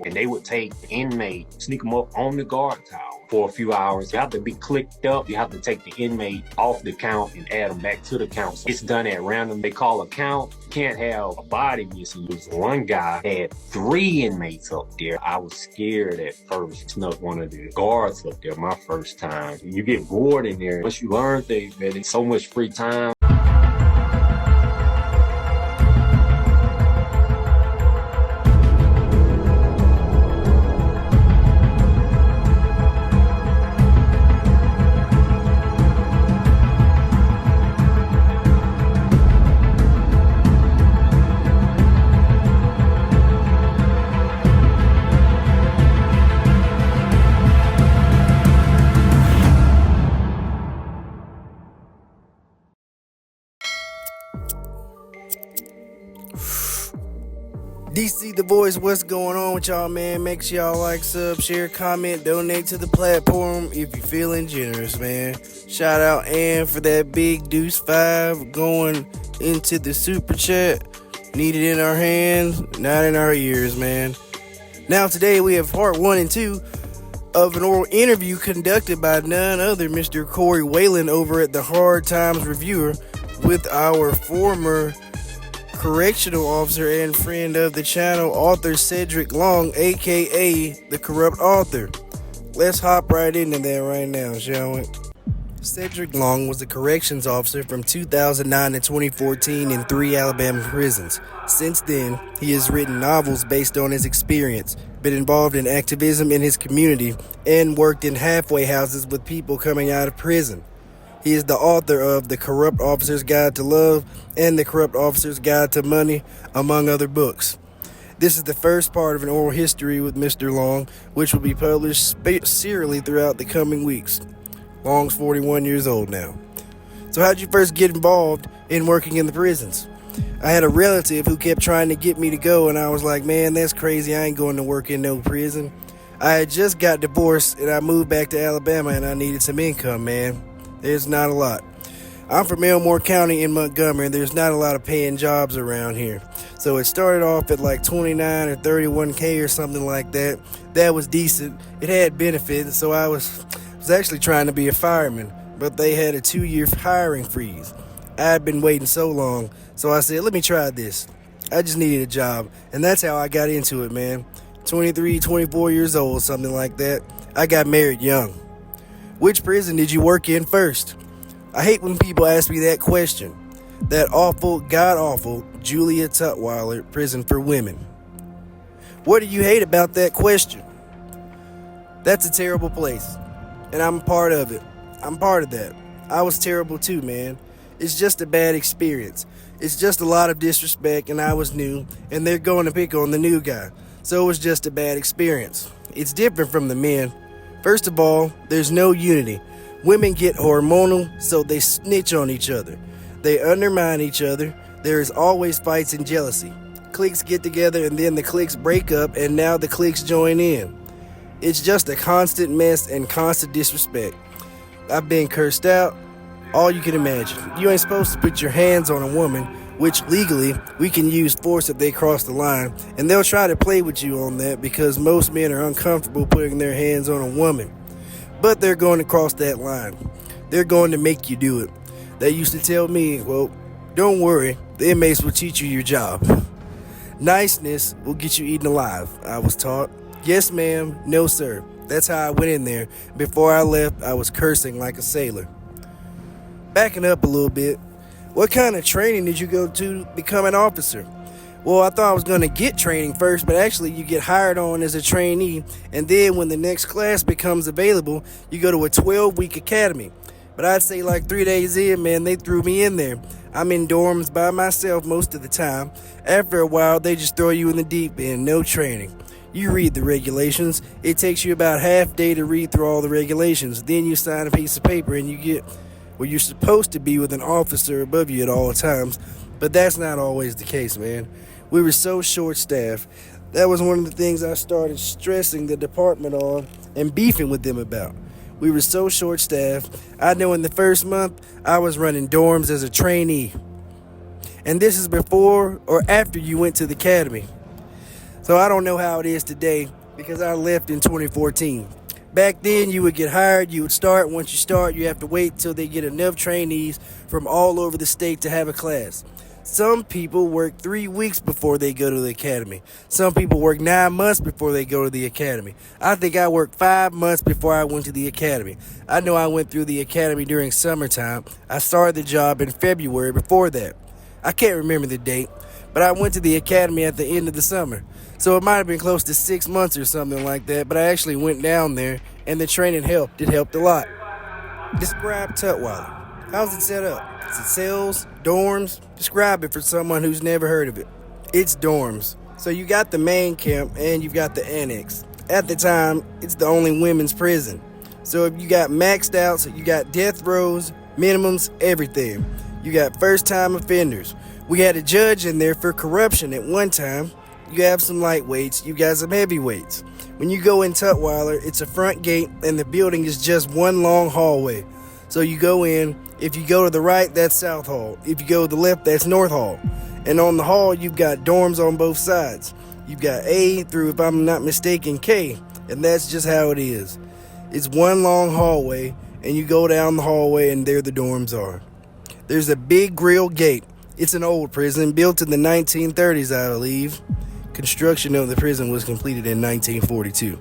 and they would take the inmate, sneak them up on the guard tower for a few hours. You have to be clicked up. You have to take the inmate off the count and add them back to the count. So it's done at random. They call a count. You can't have a body missing. One guy had 3 inmates up there. I was scared at first. Snuck one of the guards up there my first time. You get bored in there. Once you learn things, man, it's so much free time. DC the Voice, what's going on with y'all, man? Make sure y'all like, sub, share, comment, donate to the platform if you're feeling generous, man. Shout out Ann for that big Deuce 5 going into the super chat. Need it in our hands, not in our ears, man. Now today we have part 1 and 2 of an oral interview conducted by none other Mr. Corey Whalen over at the Hard Times Reviewer with our former correctional officer and friend of the channel, author Cedric Long, aka the Corrupt Author. Let's hop right into that right now, shall we? Cedric Long was a corrections officer from 2009 to 2014 in 3 Alabama prisons. Since then, he has written novels based on his experience, been involved in activism in his community, and worked in halfway houses with people coming out of prison. He is the author of The Corrupt Officer's Guide to Love and The Corrupt Officer's Guide to Money, among other books. This is the first part of an oral history with Mr. Long, which will be published serially throughout the coming weeks. Long's 41 years old now. So how'd you first get involved in working in the prisons? I had a relative who kept trying to get me to go, and I was like, man, that's crazy. I ain't going to work in no prison. I had just got divorced, and I moved back to Alabama, and I needed some income, man. There's not a lot. I'm from Elmore County in Montgomery, and there's not a lot of paying jobs around here. So it started off at like 29 or 31K or something like that. That was decent. It had benefits, so I was actually trying to be a fireman, but they had a 2-year hiring freeze. I had been waiting so long, so I said, let me try this. I just needed a job, and that's how I got into it, man. 23, 24 years old, something like that. I got married young. Which prison did you work in first? I hate when people ask me that question. That awful, god-awful Julia Tutwiler prison for women. What do you hate about that question? That's a terrible place, and I'm a part of it. I'm part of that. I was terrible too, man. It's just a bad experience. It's just a lot of disrespect, and I was new, and they're going to pick on the new guy. So it was just a bad experience. It's different from the men. First of all, there's no unity. Women get hormonal, so they snitch on each other. They undermine each other. There is always fights and jealousy. Cliques get together, and then the cliques break up, and now the cliques join in. It's just a constant mess and constant disrespect. I've been cursed out, all you can imagine. You ain't supposed to put your hands on a woman, which legally we can use force if they cross the line, and they'll try to play with you on that because most men are uncomfortable putting their hands on a woman. But they're going to cross that line. They're going to make you do it. They used to tell me, well, don't worry, the inmates will teach you your job. Niceness will get you eaten alive, I was taught. Yes, ma'am, no, sir. That's how I went in there. Before I left, I was cursing like a sailor. Backing up a little bit, what kind of training did you go to become an officer? Well, I thought I was going to get training first, but actually you get hired on as a trainee, and then when the next class becomes available, you go to a 12-week academy. But I'd say like 3 days in, man, they threw me in there. I'm in dorms by myself most of the time. After a while, they just throw you in the deep end, no training. You read the regulations. It takes you about half day to read through all the regulations. Then you sign a piece of paper and you get where you're supposed to be with an officer above you at all times, but that's not always the case, man. We were so short-staffed. That was one of the things I started stressing the department on and beefing with them about. We were so short-staffed. I know in the first month, I was running dorms as a trainee. And this is before or after you went to the academy. So I don't know how it is today because I left in 2014. Back then, you would get hired, you would start. Once you start, you have to wait till they get enough trainees from all over the state to have a class. Some people work 3 weeks before they go to the academy. Some people work 9 months before they go to the academy. I think I worked 5 months before I went to the academy. I know I went through the academy during summertime. I started the job in February before that. I can't remember the date, but I went to the academy at the end of the summer. So it might have been close to 6 months or something like that, but I actually went down there and the training helped. It helped a lot. Describe Tutwiler. How's it set up? Is it cells? Dorms? Describe it for someone who's never heard of it. It's dorms. So you got the main camp and you've got the annex. At the time, it's the only women's prison. So if you got maxed out, so you got death rows, minimums, everything. You got first-time offenders. We had a judge in there for corruption at one time. You have some lightweights, you got some heavyweights. When you go in Tutwiler, it's a front gate and the building is just one long hallway. So you go in, if you go to the right, that's South Hall. If you go to the left, that's North Hall. And on the hall, you've got dorms on both sides. You've got A through, if I'm not mistaken, K. And that's just how it is. It's one long hallway, and you go down the hallway, and there the dorms are. There's a big grill gate. It's an old prison, built in the 1930s, I believe. Construction of the prison was completed in 1942.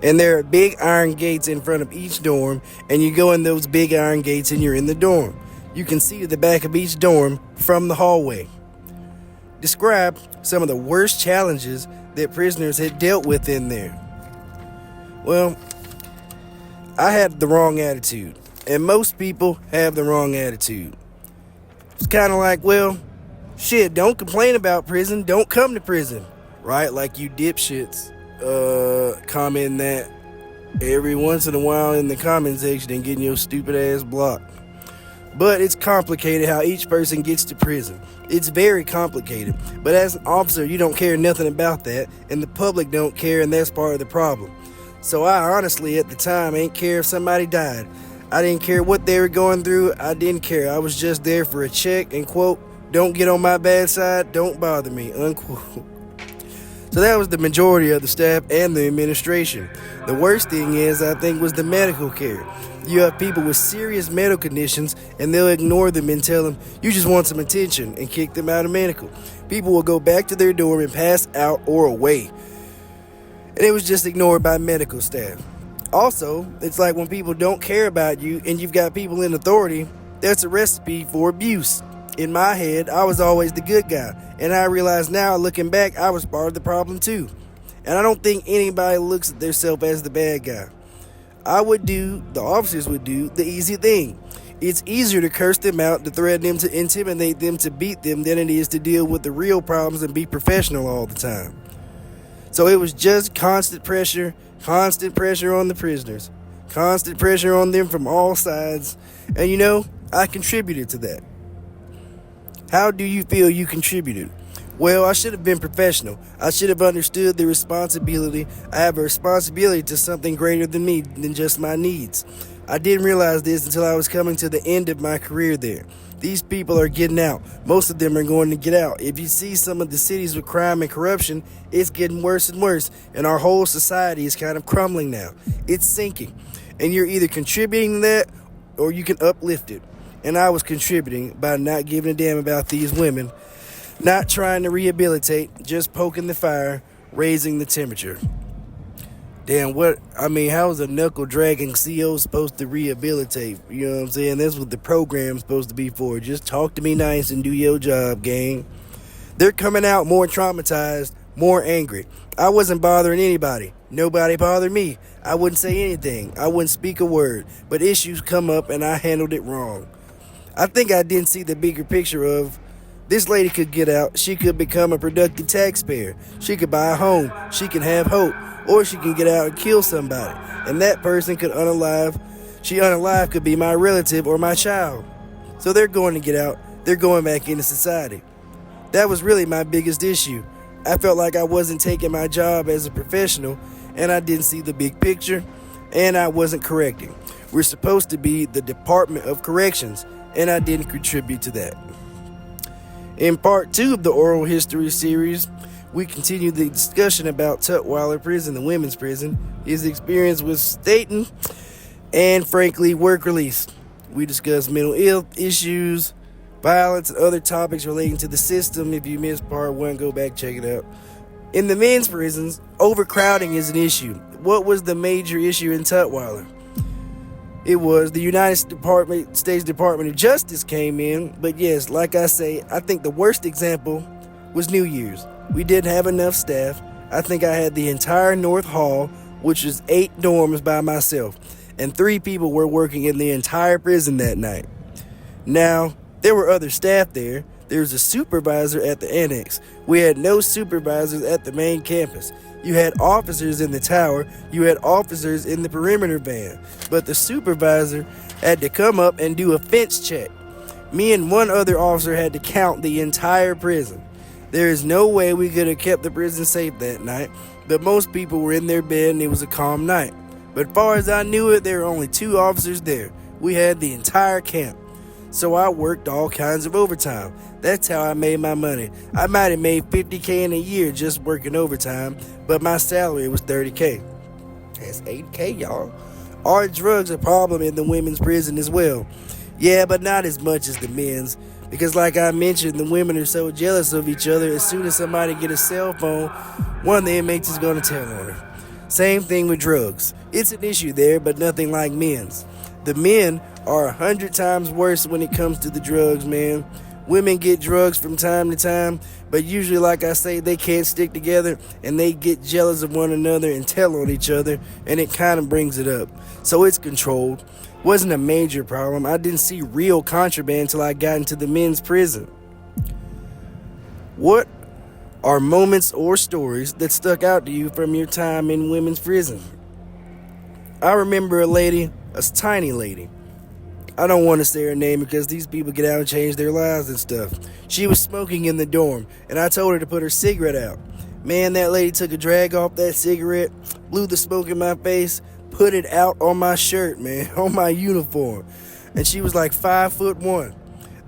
And there are big iron gates in front of each dorm, and you go in those big iron gates and you're in the dorm. You can see the back of each dorm from the hallway. Describe some of the worst challenges that prisoners had dealt with in there. Well, I had the wrong attitude, and most people have the wrong attitude. It's kind of like, well, shit, don't complain about prison, don't come to prison, right? Like you dipshits comment that every once in a while in the comment section and getting your stupid ass blocked. But it's complicated how each person gets to prison. It's very complicated. But as an officer, you don't care nothing about that, and the public don't care, and that's part of the problem. So I honestly, at the time, ain't care if somebody died. I didn't care what they were going through. I didn't care. I was just there for a check and, quote, don't get on my bad side, don't bother me, unquote. So that was the majority of the staff and the administration. The worst thing is, I think, was the medical care. You have people with serious medical conditions, and they'll ignore them and tell them, you just want some attention, and kick them out of medical. People will go back to their dorm and pass out or away. And it was just ignored by medical staff. Also, it's like when people don't care about you and you've got people in authority, that's a recipe for abuse. In my head, I was always the good guy, and I realize now, looking back, I was part of the problem too. And I don't think anybody looks at themselves as the bad guy. The officers would do the easy thing. It's easier to curse them out, to threaten them, to intimidate them, to beat them, than it is to deal with the real problems and be professional all the time. So it was just constant pressure on the prisoners, constant pressure on them from all sides. And I contributed to that. How do you feel you contributed? Well, I should have been professional. I should have understood the responsibility. I have a responsibility to something greater than me, than just my needs. I didn't realize this until I was coming to the end of my career there. These people are getting out. Most of them are going to get out. If you see some of the cities with crime and corruption, it's getting worse and worse. And our whole society is kind of crumbling now. It's sinking. And you're either contributing to that or you can uplift it. And I was contributing by not giving a damn about these women, not trying to rehabilitate, just poking the fire, raising the temperature. Damn, how is a knuckle-dragging CO supposed to rehabilitate? You know what I'm saying? That's what the program's supposed to be for. Just talk to me nice and do your job, gang. They're coming out more traumatized, more angry. I wasn't bothering anybody. Nobody bothered me. I wouldn't say anything. I wouldn't speak a word. But issues come up and I handled it wrong. I think I didn't see the bigger picture of this lady could get out. She could become a productive taxpayer. She could buy a home. She can have hope. Or she can get out and kill somebody. And that person could unalive. She unalive could be my relative or my child. So they're going to get out. They're going back into society. That was really my biggest issue. I felt like I wasn't taking my job as a professional, and I didn't see the big picture, and I wasn't correcting. We're supposed to be the Department of Corrections, and I didn't contribute to that. In part 2 of the oral history series, we continue the discussion about Tutwiler Prison, the women's prison, his experience with Staton, and frankly, work release. We discuss mental ill issues, violence, and other topics relating to the system. If you missed part 1, go back, check it out. In the men's prisons, overcrowding is an issue. What was the major issue in Tutwiler? It was the United States Department of Justice came in, but yes, like I say, I think the worst example was New Year's. We didn't have enough staff. I think I had the entire North Hall, which is 8 dorms by myself, and 3 people were working in the entire prison that night. Now, there were other staff there. There was a supervisor at the annex. We had no supervisors at the main campus. You had officers in the tower. You had officers in the perimeter van. But the supervisor had to come up and do a fence check. Me and one other officer had to count the entire prison. There is no way we could have kept the prison safe that night, but most people were in their bed and it was a calm night. But as far as I knew it, there were only 2 officers there. We had the entire camp. So I worked all kinds of overtime. That's how I made my money. I might have made $50K in a year just working overtime, but my salary was $30K. That's $8K, y'all. Are drugs a problem in the women's prison as well? Yeah, but not as much as the men's. Because like I mentioned, the women are so jealous of each other. As soon as somebody get a cell phone, one of the inmates is going to tell on her. Same thing with drugs. It's an issue there, but nothing like men's. The men are 100 times worse when it comes to the drugs, man. Women get drugs from time to time, but usually, like I say, they can't stick together and they get jealous of one another and tell on each other, and it kind of brings it up. So it's controlled. Wasn't a major problem. I didn't see real contraband until I got into the men's prison. What are moments or stories that stuck out to you from your time in women's prison? I remember a lady, a tiny lady. I don't want to say her name because these people get out and change their lives and stuff. She was smoking in the dorm, and I told her to put her cigarette out. Man, that lady took a drag off that cigarette, blew the smoke in my face, put it out on my shirt, man, on my uniform. And she was like 5'1".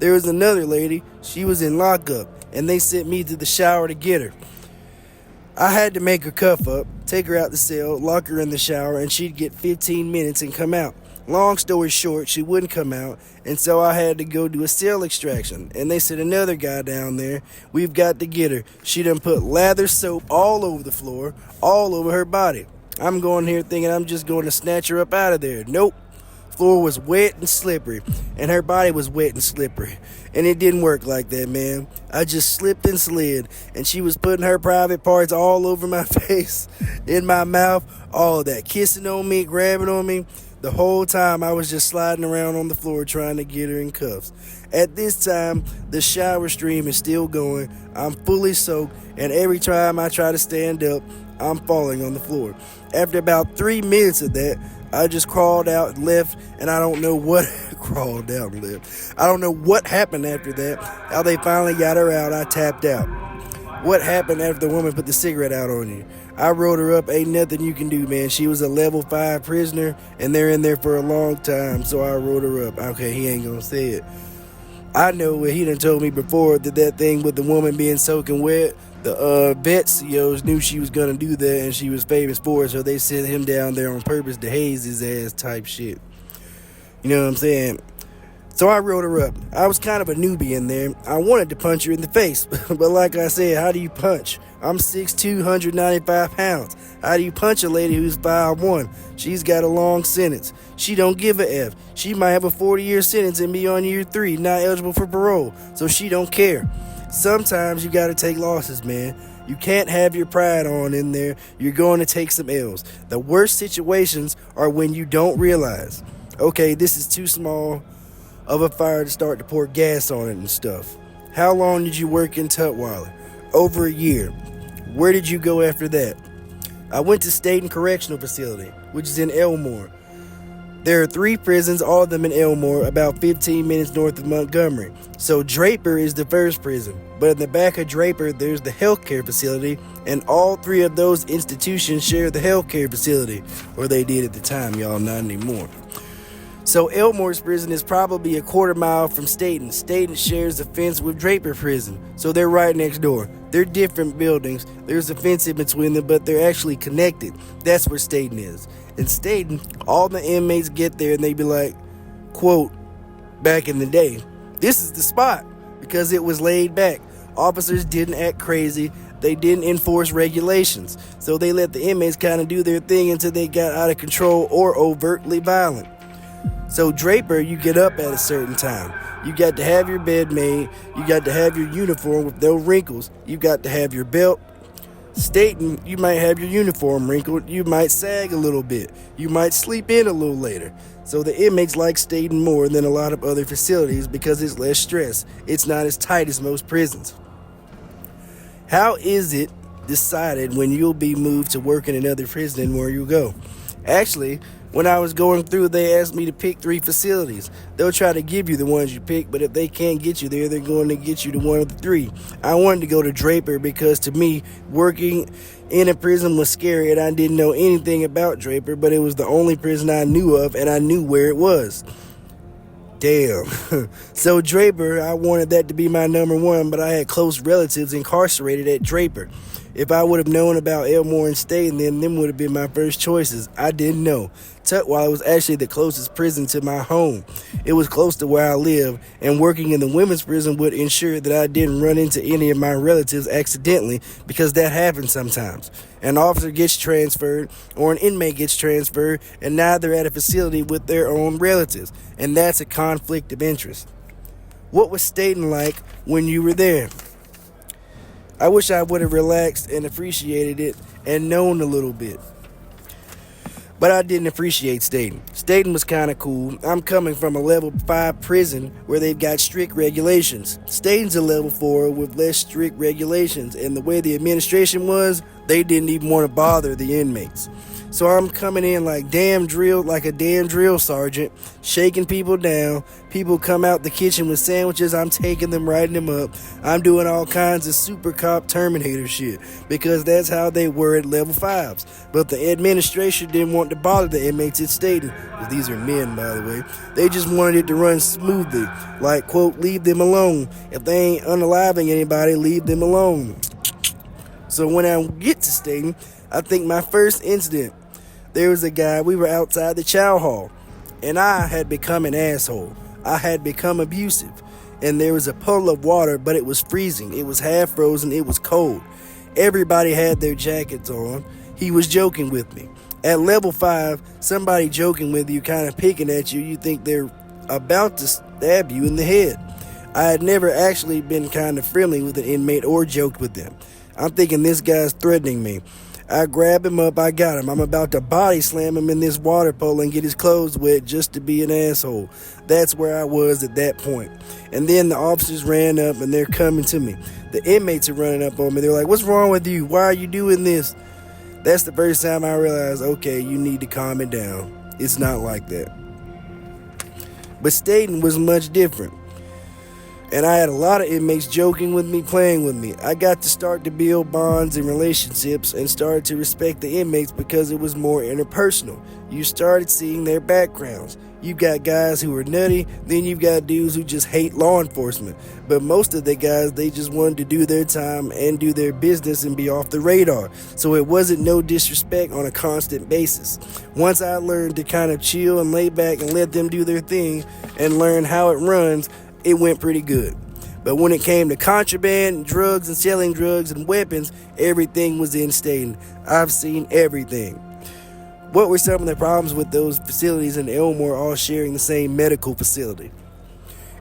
There was another lady, she was in lockup, and they sent me to the shower to get her. I had to make her cuff up, take her out the cell, lock her in the shower, and she'd get 15 minutes and come out. Long story short, she wouldn't come out, and so I had to go do a cell extraction. And they sent another guy down there. We've got to get her. She done put lather soap all over the floor, all over her body. I'm going here thinking I'm just going to snatch her up out of there. Nope. Floor was wet and slippery, and her body was wet and slippery. And it didn't work like that, man. I just slipped and slid, and she was putting her private parts all over my face, in my mouth, all of that. Kissing on me, grabbing on me. The whole time I was just sliding around on the floor trying to get her in cuffs. At this time, the shower stream is still going. I'm fully soaked, and every time I try to stand up, I'm falling on the floor. After about 3 minutes of that, I just crawled out and left, and I don't know what crawled out and left. I don't know what happened after that. How they finally got her out, I tapped out. What happened after the woman put the cigarette out on you? I wrote her up. Ain't nothing you can do, man. She was a level 5 prisoner, and they're in there for a long time, so I wrote her up. Okay, he ain't gonna say it. I know what he done told me before, that thing with the woman being soaking wet, the vet COs knew she was gonna do that, and she was famous for it, so they sent him down there on purpose to haze his ass type shit. You know what I'm saying? So I wrote her up. I was kind of a newbie in there. I wanted to punch her in the face, but like I said, how do you punch? I'm 6'2", 195 pounds. How do you punch a lady who's 5'1"? She's got a long sentence. She don't give a F. She might have a 40-year sentence and be on year 3, not eligible for parole, so she don't care. Sometimes you gotta take losses, man. You can't have your pride on in there. You're going to take some L's. The worst situations are when you don't realize, okay, this is too small of a fire to start to pour gas on it and stuff. How long did you work in Tutwiler? Over a year. Where did you go after that? I went to Staton Correctional Facility, which is in Elmore. There are 3 prisons, all of them in Elmore, about 15 minutes north of Montgomery. So Draper is the first prison, but in the back of Draper, there's the healthcare facility, and all 3 of those institutions share the healthcare facility, or they did at the time, y'all, not anymore. So Elmore's prison is probably a quarter mile from Staton. Staton shares a fence with Draper Prison, so they're right next door. They're different buildings. There's a fence in between them, but they're actually connected. That's where Staton is. In Staton, all the inmates get there and they be like, quote, back in the day, this is the spot, because it was laid back. Officers didn't act crazy. They didn't enforce regulations. So they let the inmates kind of do their thing until they got out of control or overtly violent. So Draper, you get up at a certain time. You got to have your bed made. You got to have your uniform with no wrinkles. You got to have your belt. Staton, you might have your uniform wrinkled. You might sag a little bit. You might sleep in a little later. So the inmates like Staton more than a lot of other facilities because it's less stress. It's not as tight as most prisons. How is it decided when you'll be moved to work in another prison and where you go? Actually, when I was going through, they asked me to pick 3 facilities. They'll try to give you the ones you pick, but if they can't get you there, they're going to get you to one of the 3. I wanted to go to Draper because to me, working in a prison was scary and I didn't know anything about Draper, but it was the only prison I knew of and I knew where it was. Damn. So Draper, I wanted that to be my number 1, but I had close relatives incarcerated at Draper. If I would have known about Elmore and Staton, then them would have been my first choices. I didn't know. Tutwiler was actually the closest prison to my home. It was close to where I live, and working in the women's prison would ensure that I didn't run into any of my relatives accidentally, because that happens sometimes. An officer gets transferred, or an inmate gets transferred, and now they're at a facility with their own relatives, and that's a conflict of interest. What was Staton like when you were there? I wish I would have relaxed and appreciated it and known a little bit. But I didn't appreciate Staton. Staton was kind of cool. I'm coming from a level 5 prison where they've got strict regulations. Staton's a level 4 with less strict regulations, and the way the administration was, they didn't even want to bother the inmates. So I'm coming in like a damn drill sergeant, shaking people down. People come out the kitchen with sandwiches. I'm taking them, writing them up. I'm doing all kinds of super cop Terminator shit because that's how they were at level 5s. But the administration didn't want to bother the inmates at Staton, because these are men, by the way. They just wanted it to run smoothly. Like, quote, leave them alone. If they ain't unaliving anybody, leave them alone. So when I get to Staton, I think my first incident, there was a guy, we were outside the chow hall, and I had become an asshole. I had become abusive, and there was a puddle of water, but it was freezing. It was half frozen. It was cold. Everybody had their jackets on. He was joking with me. At level 5, somebody joking with you, kind of picking at you, you think they're about to stab you in the head. I had never actually been kind of friendly with an inmate or joked with them. I'm thinking this guy's threatening me. I grab him up, I got him. I'm about to body slam him in this water polo and get his clothes wet just to be an asshole. That's where I was at that point. And then the officers ran up and they're coming to me. The inmates are running up on me. They're like, what's wrong with you? Why are you doing this? That's the first time I realized, okay, you need to calm it down. It's not like that. But Staton was much different. And I had a lot of inmates joking with me, playing with me. I got to start to build bonds and relationships and started to respect the inmates because it was more interpersonal. You started seeing their backgrounds. You got guys who are nutty, then you've got dudes who just hate law enforcement. But most of the guys, they just wanted to do their time and do their business and be off the radar. So it wasn't no disrespect on a constant basis. Once I learned to kind of chill and lay back and let them do their thing and learn how it runs, it went pretty good. But when it came to contraband and drugs and selling drugs and weapons, everything was in Staton. I've seen everything. What were some of the problems with those facilities in Elmore all sharing the same medical facility?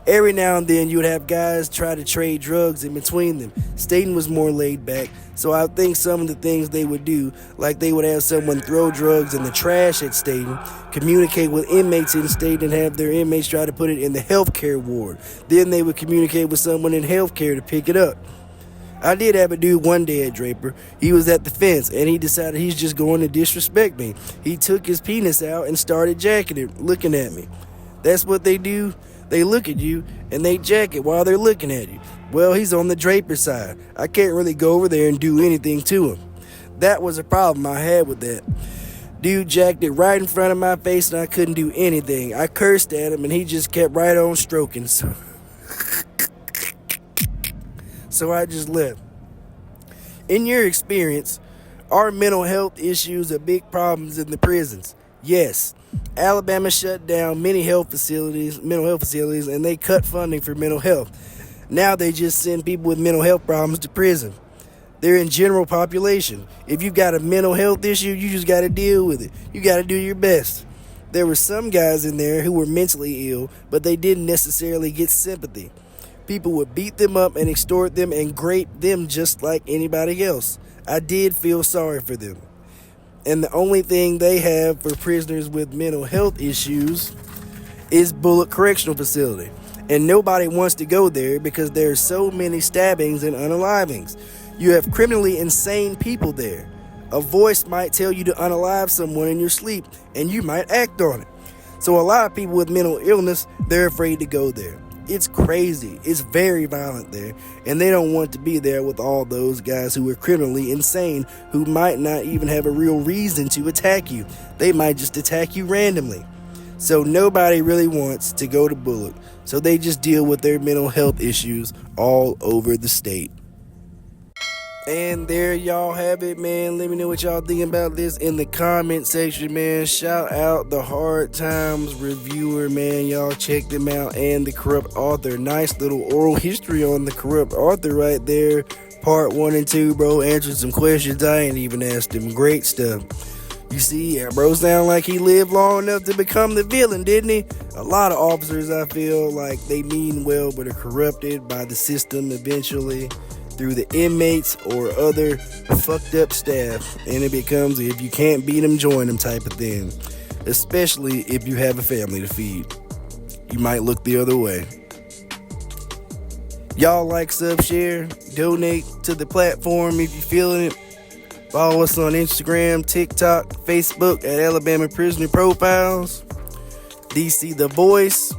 Every now and then you would have guys try to trade drugs in between them. Staton was more laid back, so I think some of the things they would do, like they would have someone throw drugs in the trash at Staton, communicate with inmates in Staton and have their inmates try to put it in the healthcare ward. Then they would communicate with someone in healthcare to pick it up. I did have a dude one day at Draper. He was at the fence and he decided he's just going to disrespect me. He took his penis out and started jacking it, looking at me. That's what they do. They look at you and they jack it while they're looking at you. Well, he's on the Draper side. I can't really go over there and do anything to him. That was a problem I had with that. Dude jacked it right in front of my face and I couldn't do anything. I cursed at him and he just kept right on stroking. So I just left. In your experience, are mental health issues a big problems in the prisons? Yes. Alabama shut down many mental health facilities, and they cut funding for mental health. Now they just send people with mental health problems to prison. They're in general population. If you got a mental health issue, you just got to deal with it. You got to do your best. There were some guys in there who were mentally ill, but they didn't necessarily get sympathy. People would beat them up and extort them and grape them just like anybody else. I did feel sorry for them. And the only thing they have for prisoners with mental health issues is Bullock Correctional Facility. And nobody wants to go there because there are so many stabbings and unalivings. You have criminally insane people there. A voice might tell you to unalive someone in your sleep, and you might act on it. So a lot of people with mental illness, they're afraid to go there. It's crazy. It's very violent there, and they don't want to be there with all those guys who are criminally insane, who might not even have a real reason to attack you. They might just attack you randomly. So nobody really wants to go to Bullock, so they just deal with their mental health issues all over the state. And there y'all have it, man. Let me know what y'all think about this in the comment section, man. Shout out the Hard Times reviewer, man. Y'all check them out. And the Corrupt Author. Nice little oral history on the Corrupt Author right there. Part 1 and 2, bro. Answered some questions I ain't even asked him. Great stuff. You see, bro sound like he lived long enough to become the villain, didn't he? A lot of officers, I feel like they mean well, but are corrupted by the system eventually, through the inmates or other fucked up staff, and it becomes if you can't beat them, join them type of thing, especially if you have a family to feed. You might look the other way. Y'all like, sub, share, donate to the platform if you're feeling it. Follow us on Instagram, TikTok, Facebook at Alabama Prisoner Profiles. DC The Voice.